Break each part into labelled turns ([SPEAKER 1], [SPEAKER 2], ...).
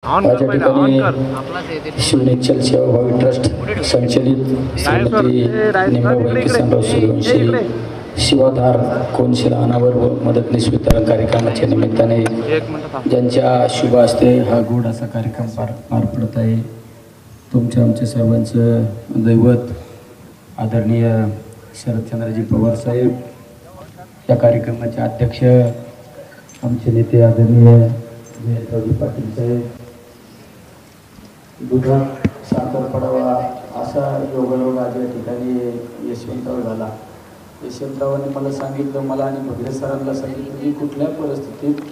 [SPEAKER 1] माझ्या ठिकाणी शिवनेच्छल सेवाभावी ट्रस्ट संचलित श्रीमती निंबाबाई किसनराव सूर्यवंशी शिवाधार कोनशिला अनावर व मदतनीस वितरण कार्यक्रमाच्या निमित्ताने ज्यांच्या शुभ हस्ते हा गोड असा कार्यक्रम पार पडत आहे, तुमच्या आमच्या सर्वांचं दैवत आदरणीय शरदचंद्रजी पवार साहेब, या कार्यक्रमाचे अध्यक्ष आमचे नेते आदरणीय जयंतरावजी पाटील साहेब, दुधात साखर पडावा असा योगायोग आज या ठिकाणी यशवंतराव झाला. यशवंतरावांनी मला सांगितलं, मला आणि भगरे सरांना सांगितलं की कुठल्या परिस्थितीत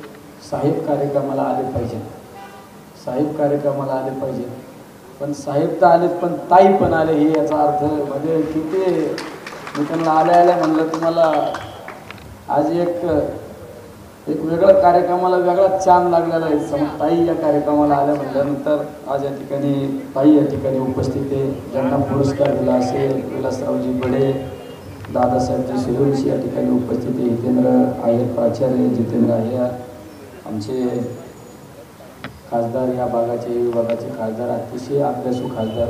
[SPEAKER 1] साहेब कार्यक्रमाला आले पाहिजे, साहेब कार्यक्रमाला आले पाहिजे. पण साहेब तर आलेत पण ताई पण आले, हे याचा अर्थ म्हणजे किती मी त्यांना आल्या म्हणलं तुम्हाला आज एक वेगळा कार्यक्रमाला वेगळा चाम लागलेला आहे. ताई या कार्यक्रमाला आल्या म्हटल्यानंतर आज या ठिकाणी ताई या ठिकाणी उपस्थित आहे. ज्यांना पुरस्कार दिला असेल विलासरावजी बडे, दादासाहेबजी सूर्यवंशी या ठिकाणी उपस्थित आहे. हितेंद्र आयर प्राचार्य, जितेंद्र आयर, आमचे खासदार, या भागाचे विभागाचे खासदार, अतिशय अभ्यासू खासदार,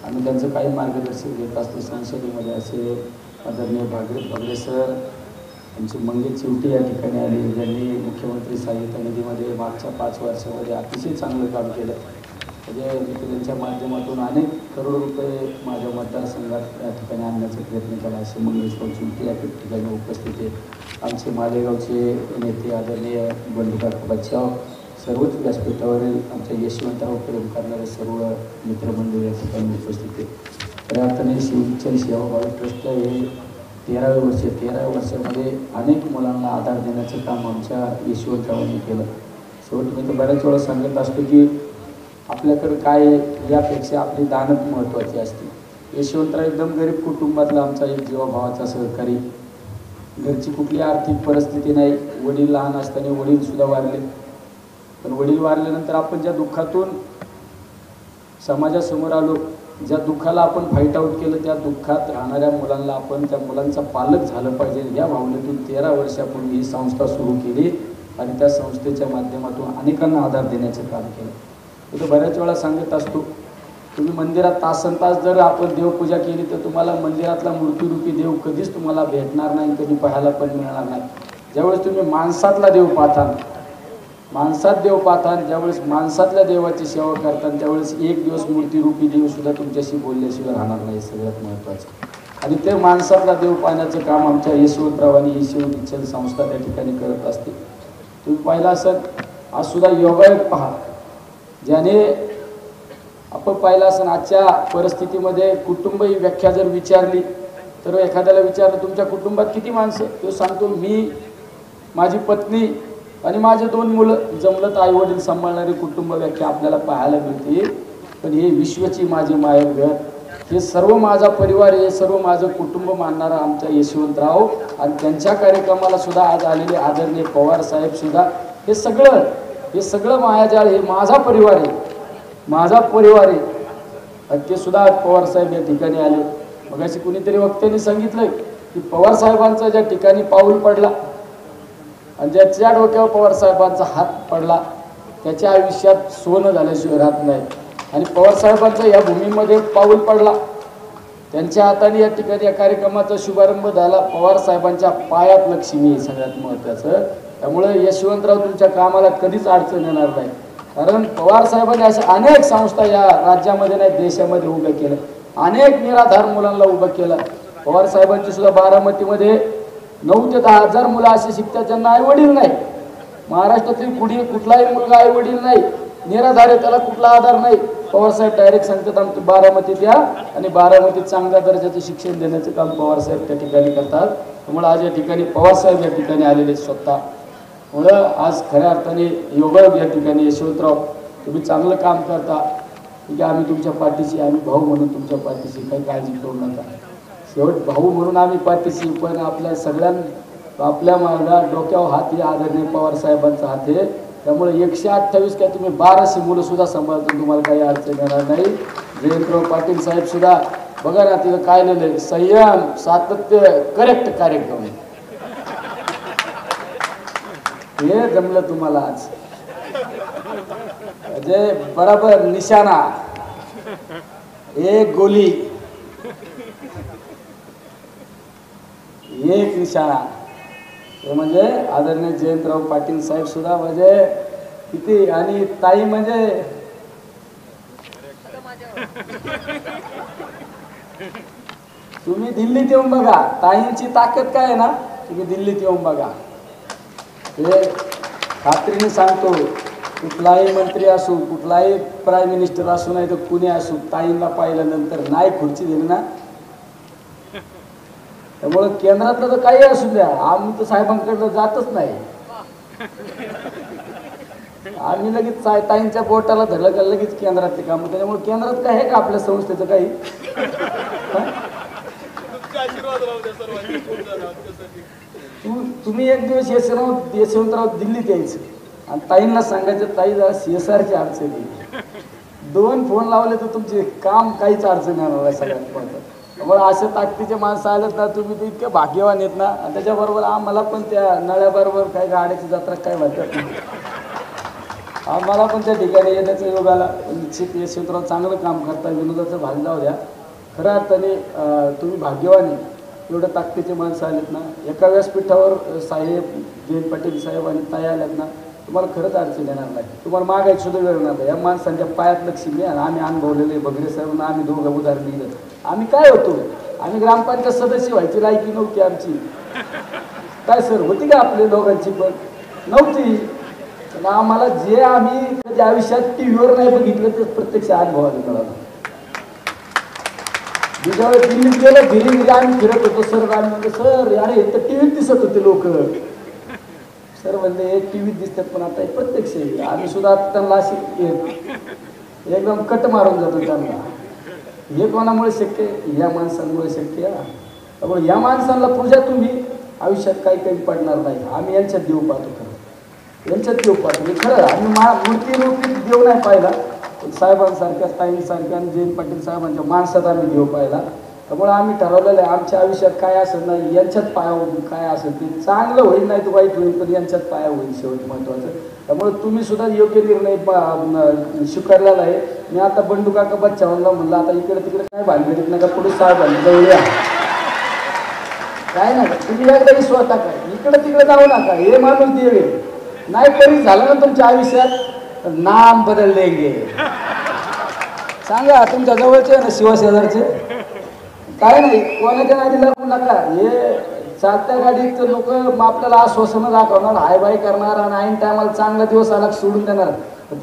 [SPEAKER 1] आणि त्यांचं काही मार्गदर्शन घेत असतो संसदेमध्ये असे आदरणीय भगरे सर, आमचे मंगेश चिवटी या ठिकाणी आले, ज्यांनी मुख्यमंत्री सहाय्यता निधीमध्ये मागच्या 5 वर्षामध्ये अतिशय चांगलं काम केलं. म्हणजे मी त्यांच्या माध्यमातून अनेक करोड रुपये माझ्या मतदारसंघात या ठिकाणी आणण्याचा प्रयत्न केला. असे मंगेशराव चिवटी या ठिकाणी उपस्थित आहे. आमचे मालेगावचे नेते आदरणीय बंधुकाका बच्चाव, सर्वच व्यासपीठावरील आमच्या यशवंतराव प्रेम करणारे सर्व मित्रमंडळी या ठिकाणी उपस्थित आहे. खऱ्या अर्थाने शिवनेच्छल सेवाभावी ट्रस्ट हे 13व्या वर्षी 13व्या वर्षामध्ये अनेक मुलांना आधार देण्याचं काम आमच्या यशवंतरावांनी केलं. शेवट मी तर बऱ्याच वेळा सांगत असतो की आपल्याकडं काय यापेक्षा आपली दानत महत्त्वाची असते. यशवंतराव एकदम गरीब कुटुंबातला आमचा एक जीवाभावाचा सहकारी, घरची कुठली आर्थिक परिस्थिती नाही. वडील लहान असताना वडीलसुद्धा वारले, पण वडील वारल्यानंतर आपण ज्या दुःखातून समाजासमोर आलो, ज्या दुःखाला आपण फाईट आऊट केलं, त्या दुःखात राहणाऱ्या मुलांना आपण त्या मुलांचा पालक झालं पाहिजे या भावनेतून 13 वर्षापूर्वी ही संस्था सुरू केली आणि त्या संस्थेच्या माध्यमातून अनेकांना आधार देण्याचं काम केलं. तर बऱ्याच वेळा सांगत असतो, तुम्ही मंदिरात तासनतास जर आपण देवपूजा केली तर तुम्हाला मंदिरातला मूर्तिरूपी देव कधीच तुम्हाला भेटणार नाही, कधी पाहायला पण मिळणार नाही. ज्यावेळेस तुम्ही माणसातला देव पाहता, माणसात देव पाहता, ज्यावेळेस माणसातल्या देवाची सेवा करतात, त्यावेळेस एक दिवस मूर्तिरूपी देवसुद्धा तुमच्याशी बोलल्याशिवाय राहणार नाही, सगळ्यात महत्त्वाचं. आणि ते माणसातला देव पाहण्याचं काम आमच्या यशवंतराव आणि ही शिवनेच्छल संस्था त्या ठिकाणी करत असते. तुम्ही पाहिलं असेल, आज सुद्धा योगायोग पहा, ज्याने आपण पाहिलं असेल आजच्या परिस्थितीमध्ये कुटुंब ही व्याख्या जर विचारली तर एखाद्याला विचारलं तुमच्या कुटुंबात किती माणसं, तो सांगतो मी, माझी पत्नी आणि माझे 2 मुलं, जमलं तर आईवडील सांभाळणारे कुटुंब व्याख्या आपल्याला पाहायला मिळते. पण हे विश्वची माझी माहेरघर, हे सर्व माझा परिवार, हे सर्व माझं कुटुंब मानणारा आमचा यशवंतराव आणि त्यांच्या कार्यक्रमाला सुद्धा आज आलेले आदरणीय पवार साहेब सुद्धा, हे सगळं मायाजाळ, हे माझा परिवार आहे, माझा परिवार आहे. आणि ते सुद्धा पवार साहेब या ठिकाणी आले. मग अशी कुणीतरी वक्त्यांनी सांगितलं की पवार साहेबांचा ज्या ठिकाणी पाऊल पडला आणि ज्याच्या डोक्यावर पवार साहेबांचा हात पडला त्याच्या आयुष्यात सोनं झाल्याशिवाय राहत नाही. आणि पवार साहेबांचा या भूमीमध्ये पाऊल पडला, त्यांच्या हाताने या ठिकाणी या कार्यक्रमाचा शुभारंभ झाला. पवार साहेबांच्या पायात लक्ष्मी आहे सगळ्यात महत्त्वाचं. त्यामुळे यशवंतराव तुमच्या कामाला कधीच अडचण येणार नाही, कारण पवार साहेबांनी अशा अनेक संस्था या राज्यामध्ये नाही देशामध्ये उभ्या केल्या, अनेक निराधार मुलांना उभं केलं. पवार साहेबांची सुद्धा बारामतीमध्ये 9 ते 10 हजार मुलं असे शिकतात ज्यांना आई वडील नाही. महाराष्ट्रातील कुठलाही मुलगा आई वडील नाही, निराधार आहे, त्याला कुठला आधार नाही. पवारसाहेब डायरेक्ट सांगतात आमचं बारामतीत या आणि बारामतीत चांगल्या दर्जाचं शिक्षण देण्याचं काम पवारसाहेब त्या ठिकाणी करतात. त्यामुळे आज या ठिकाणी पवारसाहेब या ठिकाणी आलेले स्वतः. मुळं आज खऱ्या अर्थाने योगायोग या ठिकाणी यशवंतराव तुम्ही चांगलं काम करता, ठीक आहे, आम्ही तुमच्या पाठीशी, आम्ही भाऊ म्हणून तुमच्या पाठीशी, काही काळजी करू नका. शेवट भाऊ म्हणून आम्ही पाठीशी, पण आपल्या सगळ्यांना आपल्या माझ्या डोक्यावर हात हे आदरणीय पवार साहेबांचा हात आहे. त्यामुळे 128 काय तुम्ही 1200 मुलं सुद्धा सांभाळतो, तुम्हाला काही अडचण येणार नाही. जयंतराव पाटील साहेब सुद्धा बघा ना, तिथं काय लिहिलंय, संयम, सातत्य, करेक्ट कार्यक्रम, हे जमलं तुम्हाला आज. म्हणजे बराबर निशाणा, एक गोली एक निशाणा, हे म्हणजे आदरणीय जयंतराव पाटील साहेब सुद्धा म्हणजे किती, आणि ताई म्हणजे तुम्ही दिल्लीत येऊन बघा ताईंची ताकद काय आहे ना, तुम्ही दिल्लीत येऊन बघा. हे खात्रीने सांगतो, कुठलाही मंत्री असू, कुठलाही प्राईम मिनिस्टर असू, नाही तर कुणी असू, ताईंना पाहिल्यानंतर नाही खुर्ची दिली ना. त्यामुळे केंद्रातलं तर काही असू द्या, आम्ही तर साहेबांकडे जातच नाही. आम्ही लगेच ताईंच्या बोटाला धरलं का लगेच केंद्रातले काम. त्याच्यामुळे केंद्रात काय आहे का आपल्या संस्थेचं काही. तुम्ही एक दिवस यशवंतराव दिल्लीत यायचं आणि ताईंना सांगायचं, ताई जरा CSRची अडचण आहे. 2 फोन लावले तर तुमचे काम काहीच अडचण येणार आहे सगळ्यात महत्त्वाचं. त्यामुळे असे ताकदीचे माणसं आलेत ना, तुम्ही तर इतके भाग्यवान आहेत ना. आणि त्याच्याबरोबर आम्हाला पण त्या नळ्याबरोबर काही गाड्याची जत्रा काय वाटत नाही. आम्हाला पण त्या ठिकाणी येण्याचा योग आला. निश्चित यशवंतराव चांगलं काम करता, विनोदाचं भाग जाऊ द्या. खऱ्या अर्थाने तुम्ही भाग्यवान आहे, एवढं ताकदीचे माणसं आलेत ना. एका व्यासपीठावर साहेब, जयंत पाटील साहेब आणि ताई आल्यात ना, तुम्हाला खरंच अडचण येणार नाही. तुम्हाला मागायची सुद्धा वेळ येणार नाही. या माणसांच्या पायात लक्ष्मी आहे. आणि आम्ही अनुभवलेले बगरे साहेबांना आम्ही दोघं उदाहरण दिलं. आम्ही काय होतो, आम्ही ग्रामपंचायत सदस्य व्हायची लायकी नव्हती आमची. काय सर होती का आपल्या दोघांची पण नव्हती. पण आम्हाला जे आम्ही कधी आयुष्यात टीव्हीवर नाही बघितलं ते प्रत्यक्ष अनुभवायला मिळालं. ज्यावेळेस दिल्लीत गेलं घरी आम्ही फिरत होतो, सर आम्ही म्हणतो सर अरे तर टीव्हीत दिसत होते लोक. सर म्हणले हे टीव्हीत दिसतात पण आता हे प्रत्यक्ष आहे. आम्ही सुद्धा त्यांना अशी एकदम कट मारून जातो त्यांना. हे कोणामुळे शक्य आहे? या माणसांमुळे शक्य आहे. त्यामुळे या माणसांना पूजा तुम्ही आयुष्यात काही कमी पडणार नाही. आम्ही यांच्यात देव पाहतो, खरं यांच्यात देव पाहतो. खरं आम्ही मूर्ती रूपी देव नाही पाहिला, साहेबांसारख्या, ताईंसारख्या आणि जयंत पाटील साहेबांच्या माणसात आम्ही देव पाहिला. त्यामुळे आम्ही ठरवलेलं आहे आमच्या आयुष्यात काय असेल नाही, यांच्यात पाया काय असेल ते चांगलं होईल नाही तर वाईट होईल, पण यांच्यात पाया होईल शेवट महत्त्वाचं. त्यामुळे तुम्ही सुद्धा योग्य निर्णय स्वीकारलेला आहे. मी आता बंडू काका बच्चावांना म्हणलं आता इकडे तिकडे काय भानगडीत नका पुढे साहेबांनी जवळ या काय ना, तुम्ही एकदा स्वतः काय इकडे तिकडे जाऊ नका. हे माणूस देवे नाही तरी झालं ना तुमच्या आयुष्यात, नाम बदल देंगे. सांगा तुमच्या जवळचे ना शिवशेजारचे, काय नाही कोणाच्या नादी लागू नका. हे चालत्या गाडीत लोक आपल्याला आश्वासनं दाखवणार, हाय बाय करणार आणि ऐन टायमाला चांगला दिवस आला सोडून देणार.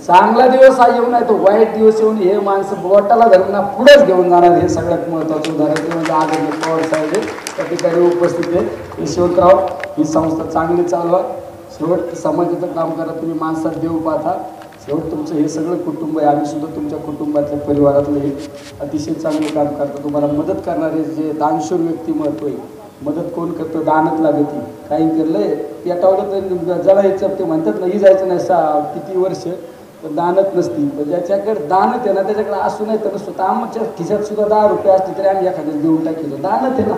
[SPEAKER 1] चांगला दिवस हा येऊ नाही तो वाईट दिवस येऊन हे माणसं बोटाला धरून पुढेच घेऊन जाणार. हे सगळ्यात महत्त्वाचं उदाहरण ते म्हणजे आदरणीय पवार साहेब त्या ठिकाणी उपस्थित आहे. यशवंतराव ही संस्था चांगली चालवा, शेवट समाजाचं काम करा. तुम्ही माणसात देव पाहता, शेवट तुमचं हे सगळं कुटुंब आहे. आम्ही सुद्धा तुमच्या कुटुंबातल्या परिवारातले अतिशय चांगले काम करतो. तुम्हाला मदत करणारे जे दानशूर व्यक्तिमत्व आहे. मदत कोण करतं, दानत लागते. काही केलंय पेटावलं तर जळायचं ते म्हणतात नाही, जायचं नाही किती वर्ष तर दानत नसती. पण ज्याच्याकडे दानत आहे ना त्याच्याकडे असू नाही तर स्वतः आमच्या खिशात सुद्धा 10 रुपये असते तरी आम्ही एखाद्याच देऊन टाकायचो. दानत आहे ना.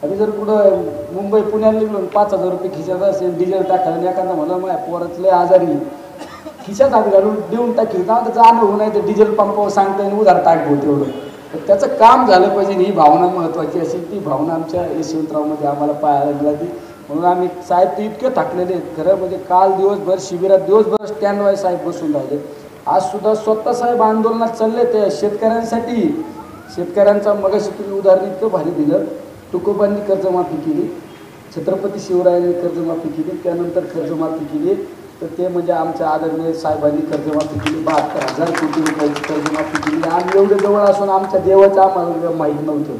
[SPEAKER 1] आम्ही जर कुठं मुंबई पुण्याला निघलो 5,000 रुपये खिशात असेल, डिझेल टाकायला एखादा म्हणा माझ्या पोरात लय आजारी खिशात हात घालून देऊन टाकील तर त्याचा अनुभव नाही तर डिझेल पंपावर सांगता येईल उधार टाकतो तेवढं. तर त्याचं काम झालं पाहिजे ही भावना महत्त्वाची असेल. ती भावना आमच्या यशवंतरावमध्ये आम्हाला पाहायला मिळाली. म्हणून आम्ही साहेब ते इतके थकलेले आहेत खरं म्हणजे. काल दिवसभर शिबिरात दिवसभर स्टँड वाईज साहेब बसून राहिले. आज सुद्धा स्वतः साहेब आंदोलनात चालले ते शेतकऱ्यांसाठी. शेतकऱ्यांचा मगाशी तुम्ही उदाहरण इतकं भारी दिलं. तुकोबांनी कर्जमाफी केली, छत्रपती शिवरायांनी कर्जमाफी केली, त्यानंतर कर्जमाफी केली. तर ते म्हणजे आमच्या आदरणीय साहेबांनी कर्जमाफी केली. 72,000 कोटी रुपयाची कर्जमाफी केली. आम्ही एवढे जवळ असून आमच्या देवाचं आम्हाला माहीत नव्हतं.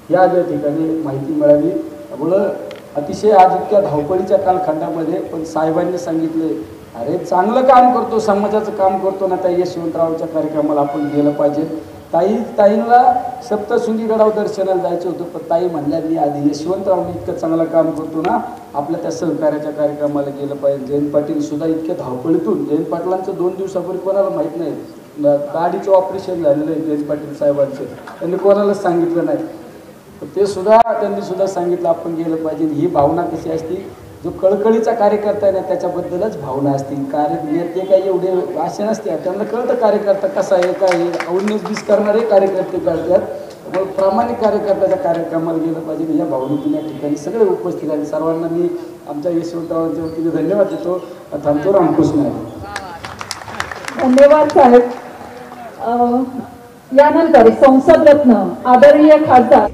[SPEAKER 1] या ठिकाणी माहिती मिळाली. त्यामुळं अतिशय आज इतक्या धावपळीच्या कालखंडामध्ये पण साहेबांनी सांगितले अरे चांगलं काम करतो, समाजाचं काम करतो ना, त्या यशवंतरावच्या कार्यक्रमाला आपण गेलं पाहिजे. ताईंना सप्तशृंगी गडावर दर्शनाला जायचं होतं पण ताई म्हणल्या मी आधी यशवंतरावनी इतकं चांगलं काम करतो ना आपल्या त्या सहकार्याच्या कार्यक्रमाला गेलं पाहिजे. जयंत पाटील सुद्धा इतक्या धावपळीतून, जयंत पाटलांचं 2 दिवसापूर्वी कोणाला माहीत नाही गाडीचं ऑपरेशन झालेलं आहे जयंत पाटील साहेबांचं, त्यांनी कोणालाच सांगितलं नाही. तर ते सुद्धा त्यांनी सुद्धा सांगितलं आपण गेलं पाहिजे. ही भावना कशी असती जो कळकळीचा कार्यकर्ता आहे ना त्याच्याबद्दलच भावना असतील. नेते काही एवढे असे नसते, त्यांना कळतं कार्यकर्ता कसा आहे काय आहे. उन्नीस करणारे कार्यकर्ते करतात, मग प्रामाणिक कार्यकर्त्याच्या कार्यक्रमाला गेलं पाहिजे या भावनेतून या ठिकाणी सगळे उपस्थित आहेत. सर्वांना मी आमच्या यशवंतरावांच्या वतीने धन्यवाद देतो. थांबतो. रामकृष्ण आहे.
[SPEAKER 2] धन्यवाद साहेब. यानंतर संसद रत्न आदरणीय खासदार